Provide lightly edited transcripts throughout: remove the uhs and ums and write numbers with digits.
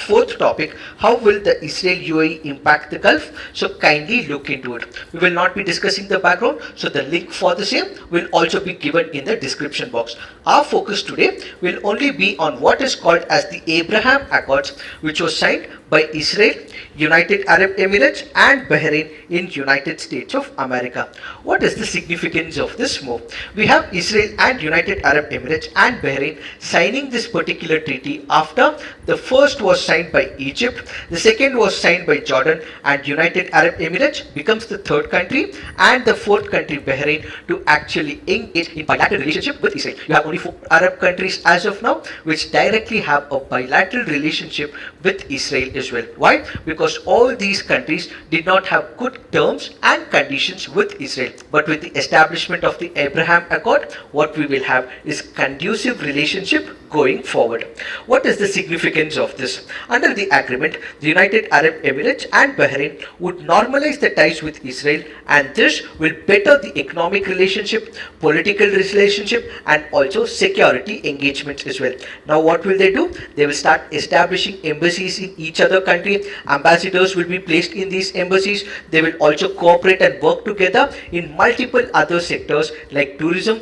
fourth topic, how will the Israel UAE impact the Gulf? So kindly look into it. We will not be discussing the background, so the link for the same will also be given in the description box. Our focus today will only be on what is called as the Abraham Accords, which was signed by Israel, United Arab Emirates and Bahrain in United States of America. What is the significance of this move? We have Israel and United Arab Emirates and Bahrain signing this particular treaty after the first was signed by Egypt, the second was signed by Jordan, and United Arab Emirates becomes the third country and the fourth country, Bahrain, to actually engage in bilateral relationship with Israel. You have only 4 Arab countries as of now which directly have a bilateral relationship with Israel as well. Why? Because all these countries did not have good terms and conditions with Israel. But with the establishment of the Abraham Accord, what we will have is conducive relationship going forward. What is the significance of this? Under the agreement, the United Arab Emirates and Bahrain would normalize the ties with Israel, and this will better the economic relationship, political relationship and also security engagements as well. Now what will they do? They will start establishing embassies in each other country. Ambassadors will be placed in these embassies. They will also cooperate and work together in multiple other sectors like tourism,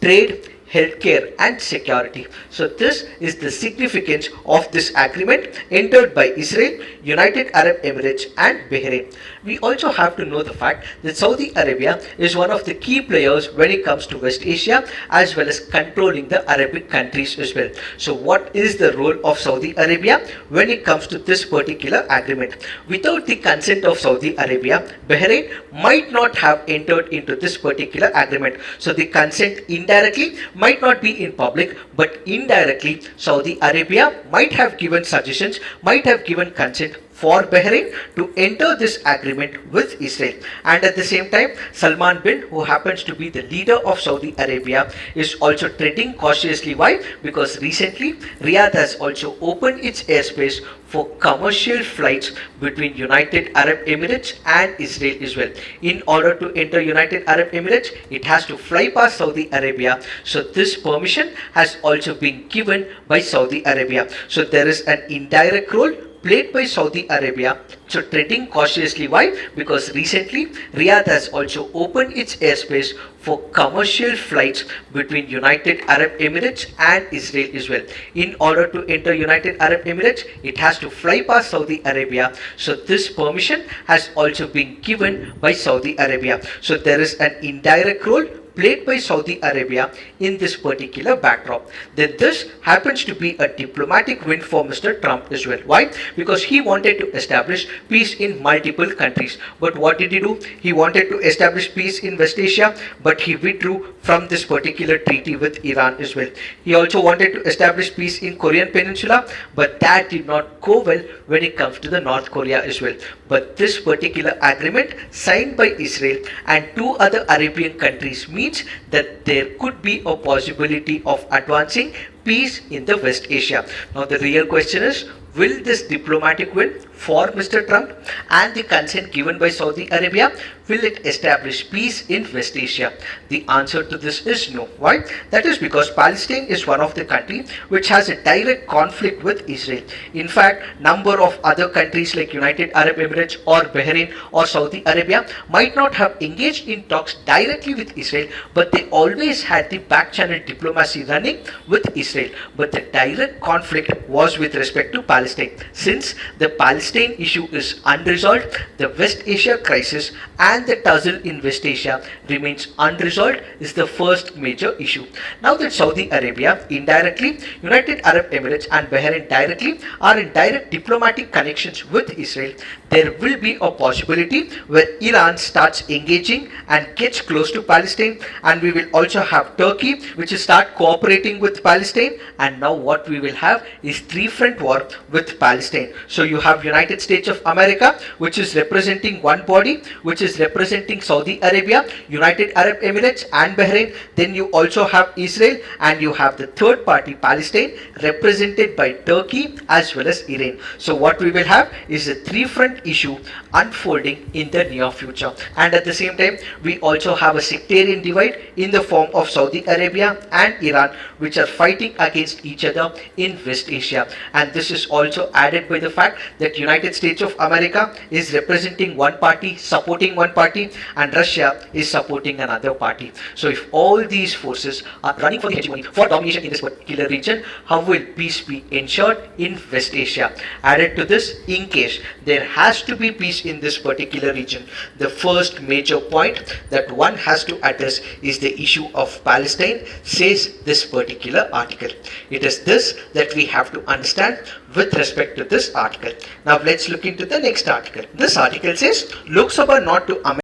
trade, healthcare and security. So this is the significance of this agreement entered by Israel, United Arab Emirates and Bahrain. We also have to know the fact that Saudi Arabia is one of the key players when it comes to West Asia as well as controlling the Arabic countries as well. So what is the role of Saudi Arabia when it comes to this particular agreement? Without the consent of Saudi Arabia, Bahrain might not have entered into this particular agreement. So the consent indirectly might not be in public, but indirectly Saudi Arabia might have given suggestions, might have given consent for Bahrain to enter this agreement with Israel. And at the same time, Salman bin, who happens to be the leader of Saudi Arabia, is also treading cautiously. Why? Because recently Riyadh has also opened its airspace for commercial flights between United Arab Emirates and Israel as well. In order to enter United Arab Emirates, it has to fly past Saudi Arabia. So this permission has also been given by Saudi Arabia. So there is an indirect role played by Saudi Arabia, so treading cautiously. Why? Because recently Riyadh has also opened its airspace for commercial flights between United Arab Emirates and Israel as well. In order to enter United Arab Emirates, it has to fly past Saudi Arabia. So this permission has also been given by Saudi Arabia. So there is an indirect role played by Saudi Arabia in this particular backdrop. Then this happens to be a diplomatic win for Mr. Trump as well. Why? Because he wanted to establish peace in multiple countries. But what did he do? He wanted to establish peace in West Asia, but he withdrew from this particular treaty with Iran as well. He also wanted to establish peace in Korean Peninsula, but that did not go well when it comes to the North Korea as well. But this particular agreement signed by Israel and 2 other Arabian countries means that there could be a possibility of advancing peace in the West Asia. Now the real question is, will this diplomatic win for Mr. Trump and the consent given by Saudi Arabia, will it establish peace in West Asia? The answer to this is no. Why? That is because Palestine is one of the countries which has a direct conflict with Israel. In fact, number of other countries like United Arab Emirates or Bahrain or Saudi Arabia might not have engaged in talks directly with Israel, but they always had the back channel diplomacy running with Israel. But the direct conflict was with respect to Palestine. Since the Palestine issue is unresolved, the West Asia crisis and the tussle in West Asia remains unresolved is the first major issue. Now that Saudi Arabia indirectly, United Arab Emirates and Bahrain directly are in direct diplomatic connections with Israel, there will be a possibility where Iran starts engaging and gets close to Palestine, and we will also have Turkey which will start cooperating with Palestine, and now what we will have is 3-front war with Palestine. So you have United United States of America, which is representing one body, which is representing Saudi Arabia, United Arab Emirates and Bahrain. Then you also have Israel, and you have the third party Palestine, represented by Turkey as well as Iran. So what we will have is a three-front issue unfolding in the near future. And at the same time, we also have a sectarian divide in the form of Saudi Arabia and Iran, which are fighting against each other in West Asia. And this is also added by the fact that United States of America is representing one party, supporting one party, and Russia is supporting another party. So if all these forces are running for the hegemony, for domination in this particular region, how will peace be ensured in West Asia? Added to this, in case there has to be peace in this particular region, the first major point that one has to address is the issue of Palestine, says this particular article. It is this that we have to understand with respect to this article. Now let's look into the next article. This article says Lok Sabha not to amend